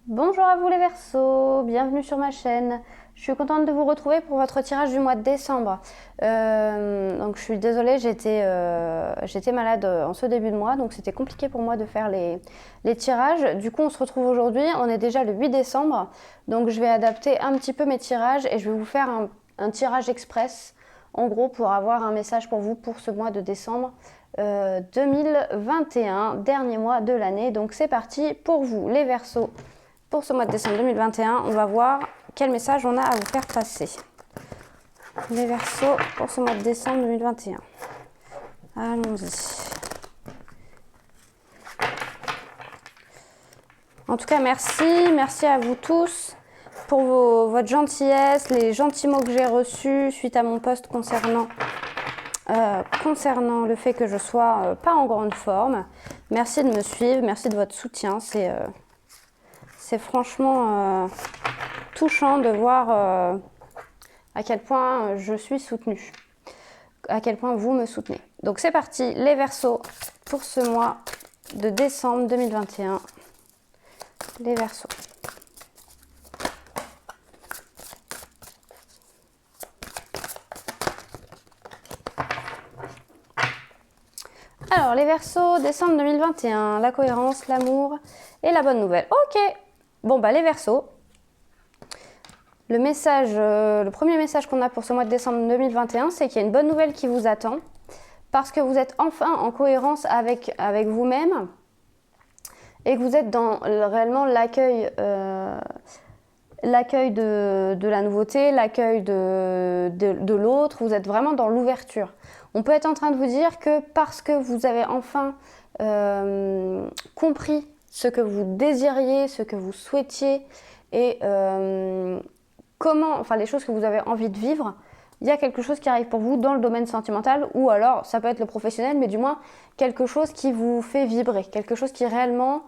Bonjour à vous les Verseaux, bienvenue sur ma chaîne. Je suis contente de vous retrouver pour votre tirage du mois de décembre. Donc je suis désolée, j'étais malade en ce début de mois, donc c'était compliqué pour moi de faire les tirages. Du coup on se retrouve aujourd'hui, on est déjà le 8 décembre, donc je vais adapter un petit peu mes tirages et je vais vous faire un tirage express, en gros pour avoir un message pour vous pour ce mois de décembre 2021, dernier mois de l'année. Donc c'est parti pour vous les Verseaux. Pour ce mois de décembre 2021, on va voir quel message on a à vous faire passer. Les Verseaux pour ce mois de décembre 2021. Allons-y. En tout cas, merci à vous tous pour votre gentillesse, les gentils mots que j'ai reçus suite à mon post concernant le fait que je sois pas en grande forme. Merci de me suivre, merci de votre soutien. C'est franchement touchant de voir à quel point je suis soutenue, à quel point vous me soutenez. Donc c'est parti, les Verseaux pour ce mois de décembre 2021. Les Verseaux. Alors les Verseaux, décembre 2021, la cohérence, l'amour et la bonne nouvelle. Ok, bon bah les Verseaux. Le premier message qu'on a pour ce mois de décembre 2021, c'est qu'il y a une bonne nouvelle qui vous attend parce que vous êtes enfin en cohérence avec vous-même et que vous êtes dans réellement l'accueil de la nouveauté, l'accueil de l'autre. Vous êtes vraiment dans l'ouverture. On peut être en train de vous dire que parce que vous avez enfin compris ce que vous désiriez, ce que vous souhaitiez et les choses que vous avez envie de vivre, il y a quelque chose qui arrive pour vous dans le domaine sentimental, ou alors ça peut être le professionnel, mais du moins quelque chose qui vous fait vibrer, quelque chose qui réellement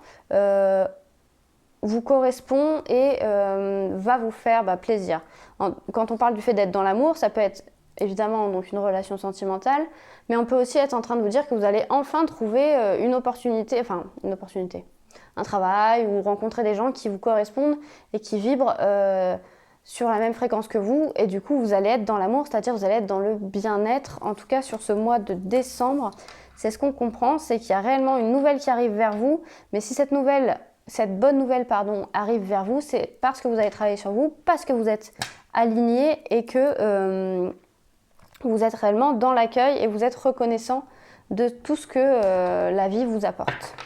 vous correspond et va vous faire plaisir. Quand on parle du fait d'être dans l'amour, ça peut être évidemment donc une relation sentimentale, mais on peut aussi être en train de vous dire que vous allez enfin trouver une opportunité, un travail ou rencontrer des gens qui vous correspondent et qui vibrent sur la même fréquence que vous, et du coup vous allez être dans l'amour, c'est-à-dire vous allez être dans le bien-être, en tout cas sur ce mois de décembre. C'est ce qu'on comprend, c'est qu'il y a réellement une nouvelle qui arrive vers vous, mais si cette bonne nouvelle arrive vers vous, c'est parce que vous avez travaillé sur vous, parce que vous êtes aligné et que vous êtes réellement dans l'accueil et vous êtes reconnaissant de tout ce que la vie vous apporte.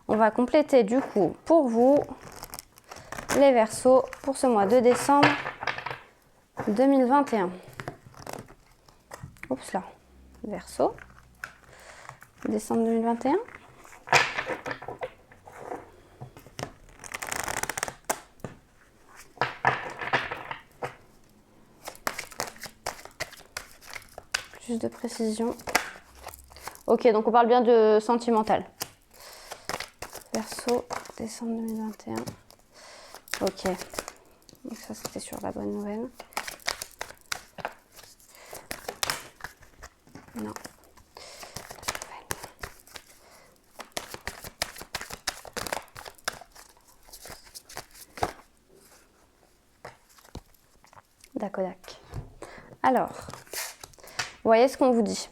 On va compléter du coup pour vous les Verseaux pour ce mois de décembre 2021. Oups là, Verseau, décembre 2021. Juste de précision. Ok, donc on parle bien de sentimental. Verseau, décembre 2021. Ok, donc ça c'était sur la bonne nouvelle. Non. D'accord. Alors, vous voyez ce qu'on vous dit.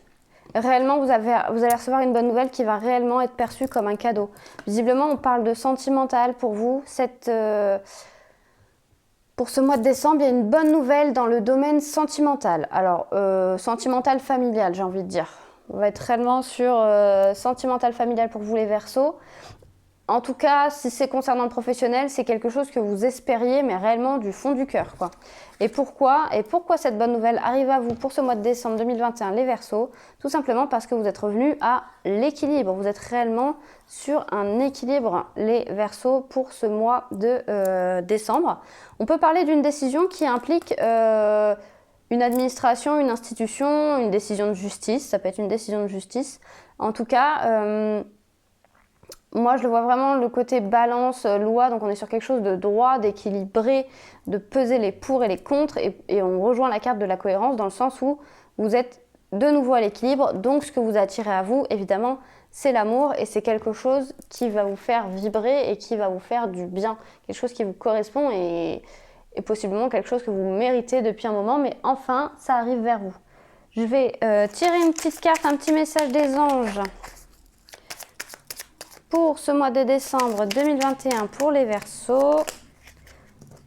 Réellement, vous allez recevoir une bonne nouvelle qui va réellement être perçue comme un cadeau. Visiblement, on parle de sentimental pour vous. Pour ce mois de décembre, il y a une bonne nouvelle dans le domaine sentimental. Alors, sentimental familial, j'ai envie de dire. On va être réellement sur sentimental familial pour vous les Verseaux. En tout cas, si c'est concernant le professionnel, c'est quelque chose que vous espériez, mais réellement du fond du cœur, quoi. Et pourquoi cette bonne nouvelle arrive à vous pour ce mois de décembre 2021, les Verseaux? Tout simplement parce que vous êtes revenus à l'équilibre. Vous êtes réellement sur un équilibre, les Verseaux, pour ce mois de décembre. On peut parler d'une décision qui implique une administration, une institution, une décision de justice. Ça peut être une décision de justice. En tout cas... moi, je le vois vraiment le côté balance, loi, donc on est sur quelque chose de droit, d'équilibré, de peser les pour et les contre, et on rejoint la carte de la cohérence dans le sens où vous êtes de nouveau à l'équilibre, donc ce que vous attirez à vous, évidemment, c'est l'amour et c'est quelque chose qui va vous faire vibrer et qui va vous faire du bien. Quelque chose qui vous correspond et possiblement quelque chose que vous méritez depuis un moment, mais enfin, ça arrive vers vous. Je vais tirer une petite carte, un petit message des anges pour ce mois de décembre 2021 pour les Verseaux.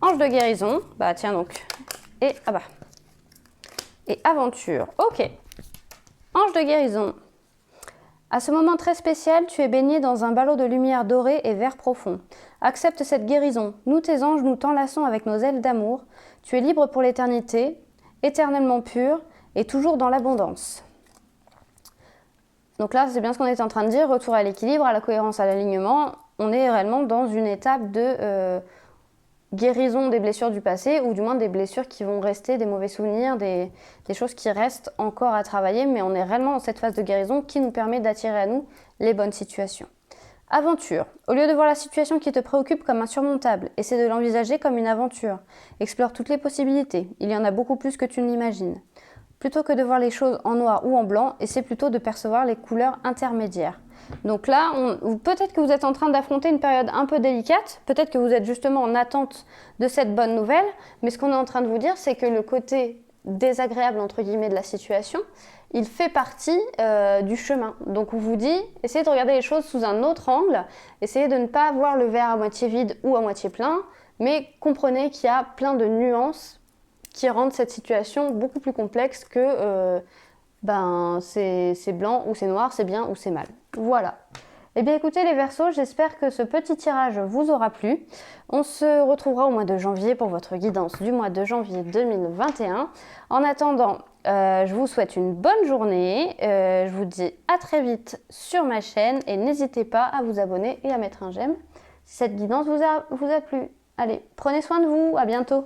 Ange de guérison, bah tiens donc, et ah bah, et aventure, ok. Ange de guérison. À ce moment très spécial, tu es baigné dans un ballot de lumière dorée et vert profond. Accepte cette guérison. Nous, tes anges, nous t'enlaçons avec nos ailes d'amour. Tu es libre pour l'éternité, éternellement pur et toujours dans l'abondance. Donc là, c'est bien ce qu'on est en train de dire. Retour à l'équilibre, à la cohérence, à l'alignement. On est réellement dans une étape de guérison des blessures du passé, ou du moins des blessures qui vont rester, des mauvais souvenirs, des choses qui restent encore à travailler, mais on est réellement dans cette phase de guérison qui nous permet d'attirer à nous les bonnes situations. Aventure. Au lieu de voir la situation qui te préoccupe comme insurmontable, essaie de l'envisager comme une aventure. Explore toutes les possibilités, il y en a beaucoup plus que tu ne l'imagines. Plutôt que de voir les choses en noir ou en blanc, essaie plutôt de percevoir les couleurs intermédiaires. Donc là, peut-être que vous êtes en train d'affronter une période un peu délicate, peut-être que vous êtes justement en attente de cette bonne nouvelle, mais ce qu'on est en train de vous dire, c'est que le côté désagréable, entre guillemets, de la situation, il fait partie du chemin. Donc on vous dit, essayez de regarder les choses sous un autre angle, essayez de ne pas voir le verre à moitié vide ou à moitié plein, mais comprenez qu'il y a plein de nuances qui rendent cette situation beaucoup plus complexe que c'est blanc ou c'est noir, c'est bien ou c'est mal. Voilà. Eh bien écoutez les Verseaux, j'espère que ce petit tirage vous aura plu. On se retrouvera au mois de janvier pour votre guidance du mois de janvier 2021. En attendant, je vous souhaite une bonne journée. Je vous dis à très vite sur ma chaîne et n'hésitez pas à vous abonner et à mettre un j'aime si cette guidance vous a plu. Allez, prenez soin de vous, à bientôt.